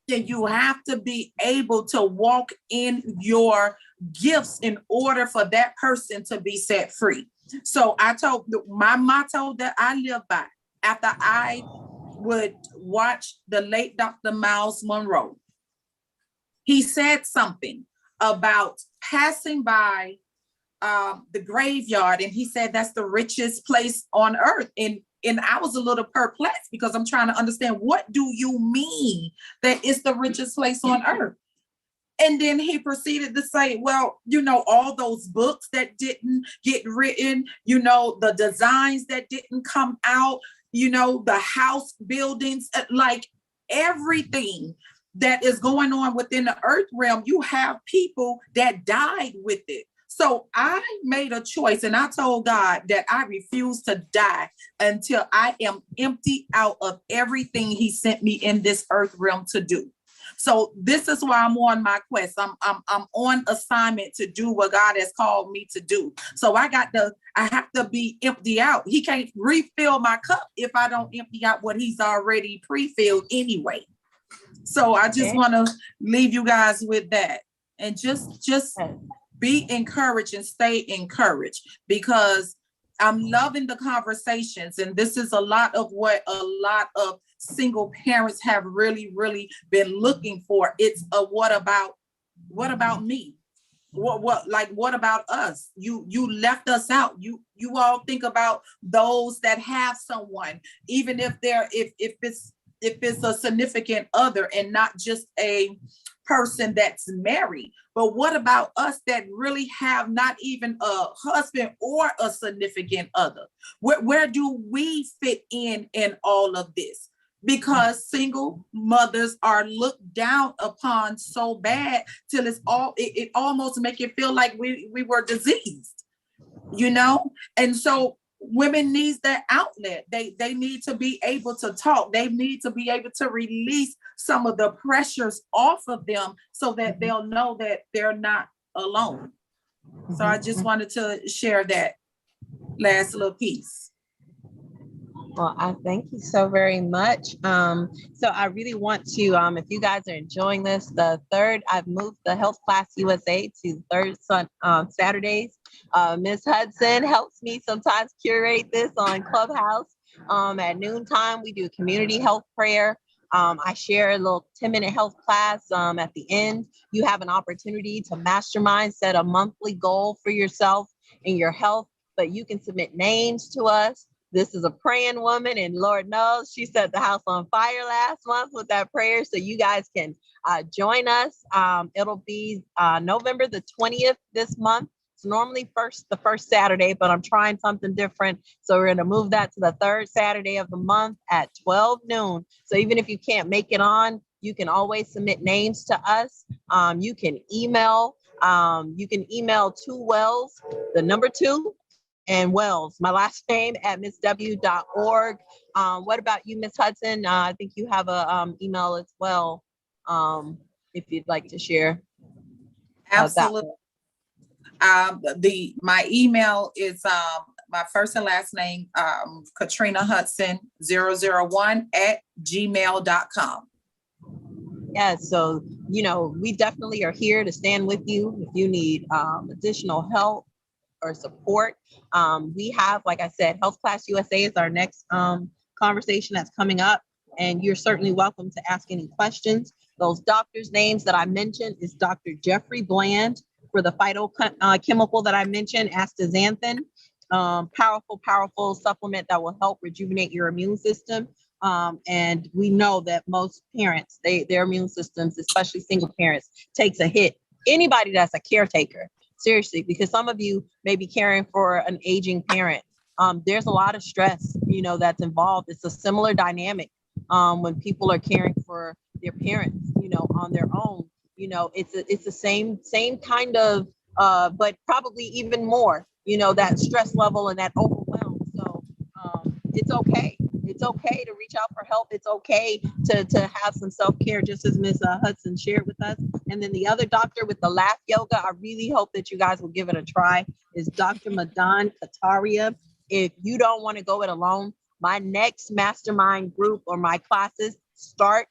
C: Then you have to be able to walk in your gifts in order for that person to be set free. So I told my motto that I live by after I would watch the late Dr. Miles Monroe. He said something about passing by the graveyard, and he said that's the richest place on earth. And I was a little perplexed because I'm trying to understand, what do you mean that it's the richest place on earth? And then he proceeded to say, well, all those books that didn't get written, the designs that didn't come out, the house buildings, like everything that is going on within the earth realm, you have people that died with it. So I made a choice, and I told God that I refuse to die until I am empty out of everything he sent me in this earth realm to do. So this is why I'm on my quest. I'm on assignment to do what God has called me to do. So I have to be empty out. He can't refill my cup if I don't empty out what he's already pre-filled anyway. So I just want to leave you guys with that, and just be encouraged and stay encouraged, because I'm loving the conversations. And this is a lot of what a lot of single parents have really, really been looking for. It's a what about me? What about us? You left us out. You all think about those that have someone, even if it's a significant other and not just a person that's married. But what about us that really have not even a husband or a significant other? Where do we fit in all of this? Because single mothers are looked down upon so bad till it almost make it feel like we were diseased, And so women needs that outlet. They need to be able to talk. They need to be able to release some of the pressures off of them so that they'll know that they're not alone. So I just wanted to share that last little piece.
B: Well, I thank you so very much. So I really want to, if you guys are enjoying this, I've moved the Health Class USA to third Saturdays. Ms. Hudson helps me sometimes curate this on Clubhouse. At noontime, we do community health prayer. I share a little 10-minute health class. At the end, you have an opportunity to mastermind, set a monthly goal for yourself and your health, but you can submit names to us. This is a praying woman, and Lord knows she set the house on fire last month with that prayer. So you guys can join us. It'll be November the 20th this month. It's normally the first Saturday, but I'm trying something different. So we're going to move that to the third Saturday of the month at 12 noon. So even if you can't make it on, you can always submit names to us. You can email 2wells, the number 2, and Wells, my last name, at missw.org. What about you, Miss Hudson? I think you have a email as well, if you'd like to share.
C: Absolutely. My email is my first and last name, Katrina Hudson 001 @gmail.com.
B: Yeah, so we definitely are here to stand with you if you need additional help or support. We have, like I said, Health Class USA is our next conversation that's coming up, and you're certainly welcome to ask any questions. Those doctors' names that I mentioned is Dr. Jeffrey Bland for the phytochemical that I mentioned, astaxanthin. Powerful supplement that will help rejuvenate your immune system. And we know that most parents, their immune systems, especially single parents, takes a hit. Anybody that's a caretaker, seriously, because some of you may be caring for an aging parent. There's a lot of stress, that's involved. It's a similar dynamic when people are caring for their parents, on their own. It's the same kind of, but probably even more, that stress level and that overwhelm. So it's okay. It's okay to reach out for help. It's okay to have some self-care, just as Ms. Hudson shared with us. And then the other doctor with the laugh yoga, I really hope that you guys will give it a try, is Dr. Madan Kataria. If you don't want to go it alone, my next mastermind group or my classes I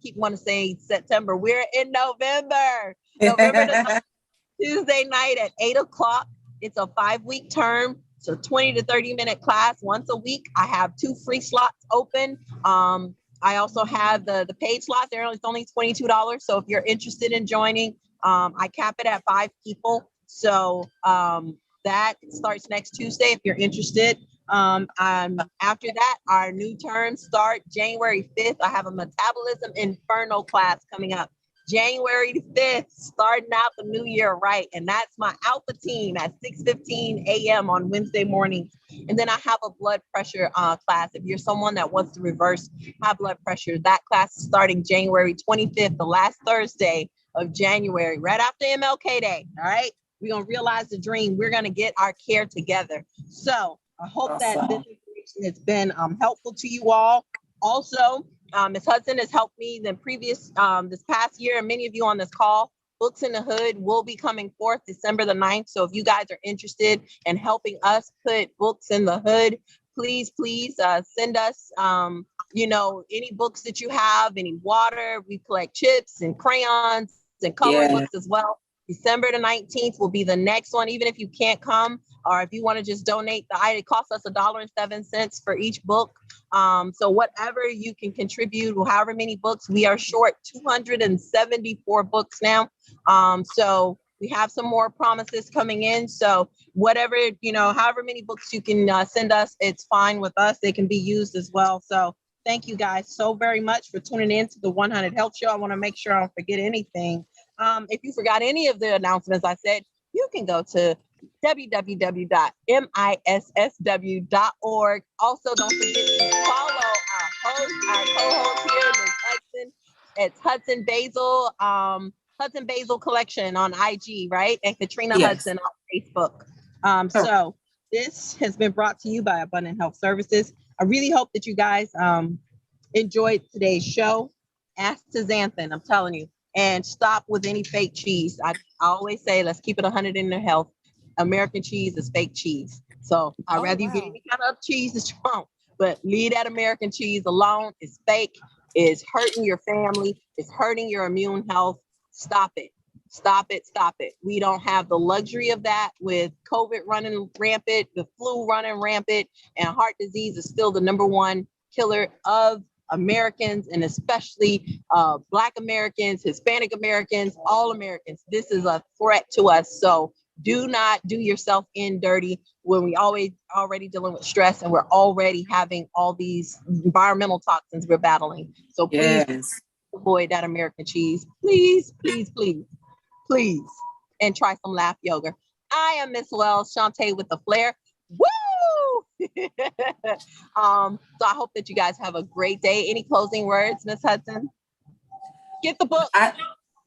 B: keep wanting to say September. We're in November. November the Tuesday night at 8 o'clock. It's a 5-week term. So 20 to 30-minute class once a week. I have 2 free slots open. I also have the paid slots. It's only $22. So if you're interested in joining, I cap it at 5 people. So that starts next Tuesday if you're interested. After that, our new terms start January 5th. I have a metabolism inferno class coming up January 5th, starting out the new year right. And that's my alpha team at 6:15 a.m. on Wednesday mornings. And then I have a blood pressure class. If you're someone that wants to reverse high blood pressure, that class is starting January 25th, the last Thursday of January, right after MLK Day. All right. We're going to realize the dream. We're going to get our care together. So I hope that this information has been helpful to you all. Also, Ms. Hudson has helped me this past year, and many of you on this call. Books in the Hood will be coming forth December the 9th. So if you guys are interested in helping us put books in the hood, please send us, any books that you have, any water. We collect chips and crayons and coloring books as well. December the 19th will be the next one. Even if you can't come, or if you want to just donate the item, it costs us $1.07 for each book. So whatever you can contribute, however many books, we are short 274 books now. So we have some more promises coming in. So whatever, however many books you can send us, it's fine with us. They can be used as well. So thank you guys so very much for tuning in to the 1Hunnid Health Show. I want to make sure I don't forget anything. If you forgot any of the announcements I said, you can go to www.missw.org. Also, don't forget to follow our co-host here, Ms. Hudson. It's Hudson Basil Collection on IG, right? And Katrina Hudson on Facebook. So this has been brought to you by Abundant Health Services. I really hope that you guys enjoyed today's show. Ask to Xanthan, I'm telling you. And stop with any fake cheese. I always say, let's keep it 100 in their health. American cheese is fake cheese. So I'd rather you get any kind of cheese that you want, but leave that American cheese alone. It's fake. It's hurting your family. It's hurting your immune health. Stop it. Stop it. Stop it. We don't have the luxury of that with COVID running rampant, the flu running rampant, and heart disease is still the #1 killer of Americans, and especially Black Americans, Hispanic Americans, all Americans. This is a threat to us. So do not do yourself in dirty when we already dealing with stress, and we're already having all these environmental toxins we're battling. So please avoid that American cheese. Please, please, please, please. And try some laugh yoga. I am Miss Wells, Shantae with the flair. Woo! So I hope that you guys have a great day. Any closing words, Miss Hudson? Get the book.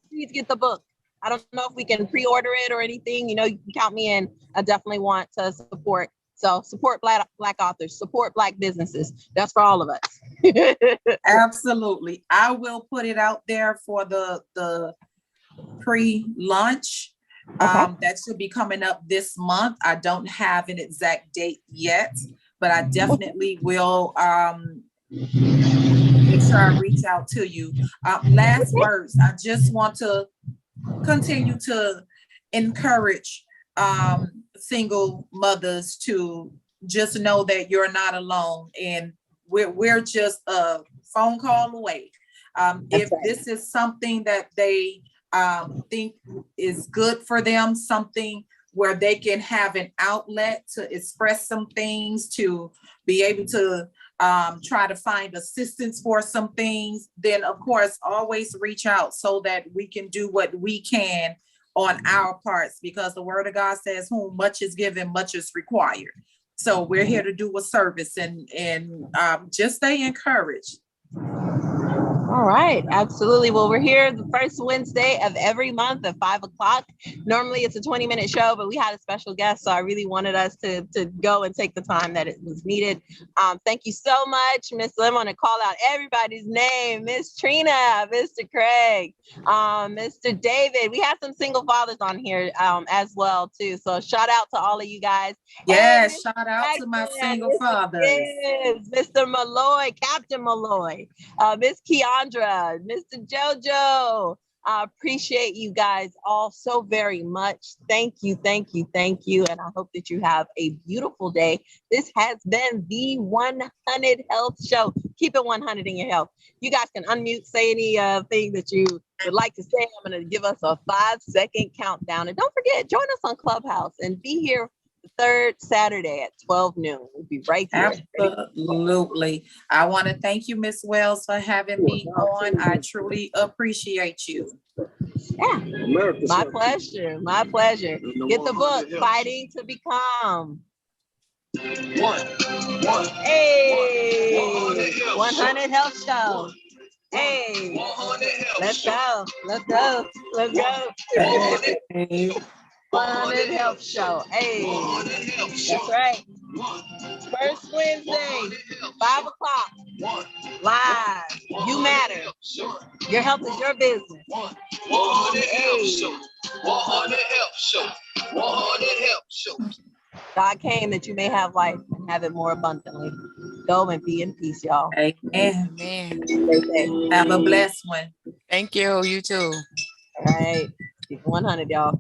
B: Please get the book. I don't know if we can pre-order it or anything. You can count me in. I definitely want to support. So support Black authors, support Black businesses. That's for all of us.
C: Absolutely. I will put it out there for the pre-launch. That should be coming up this month. I don't have an exact date yet, but I definitely will make sure I reach out to you. Last words, I just want to continue to encourage single mothers to just know that you're not alone, and we're just a phone call away. If this is something that they think is good for them, something where they can have an outlet to express some things, to be able to try to find assistance for some things, then of course always reach out so that we can do what we can on our parts, because the word of God says, whom much is given, much is required. So we're here to do a service, and just stay encouraged.
B: All right, absolutely. Well, we're here the first Wednesday of every month at 5 o'clock. Normally it's a 20-minute show, but we had a special guest, so I really wanted us to go and take the time that it was needed. Thank you so much, Miss Lim. I want to call out everybody's name. Miss Trina, Mr. Craig, Mr. David. We had some single fathers on here as well, too. So shout out to all of you guys.
C: Yes,
B: And
C: shout out to my single
B: Mr.
C: fathers.
B: Yes, Mr. Malloy, Captain Malloy, Miss Keandra, Mr. Jojo. I appreciate you guys all so very much. Thank you, thank you, thank you. And I hope that you have a beautiful day. This has been the 100 Health Show. Keep it 100 in your health. You guys can unmute, say any thing that you would like to say. I'm going to give us a 5-second countdown. And don't forget, join us on Clubhouse and be here the third Saturday at 12 noon. We'll be right here.
C: Absolutely. I want to thank you, Miss Wells, for having me on. I truly appreciate you.
B: Yeah, my pleasure. My pleasure. Get the book, Fighting to Become. Hey, 100 Health Show. Hey, let's go. Let's go. Let's go. 100 Health Show. Hey, that's right. First Wednesday, 5 o'clock, live. You matter. Your health is your business.
A: 100 Health Show. 100 Health Show. 100 Health Show.
B: God came that you may have life and have it more abundantly. Go and be in peace, y'all.
C: Amen.
E: Amen.
C: Have a blessed one.
E: Thank you. You too.
B: All right. 100, y'all.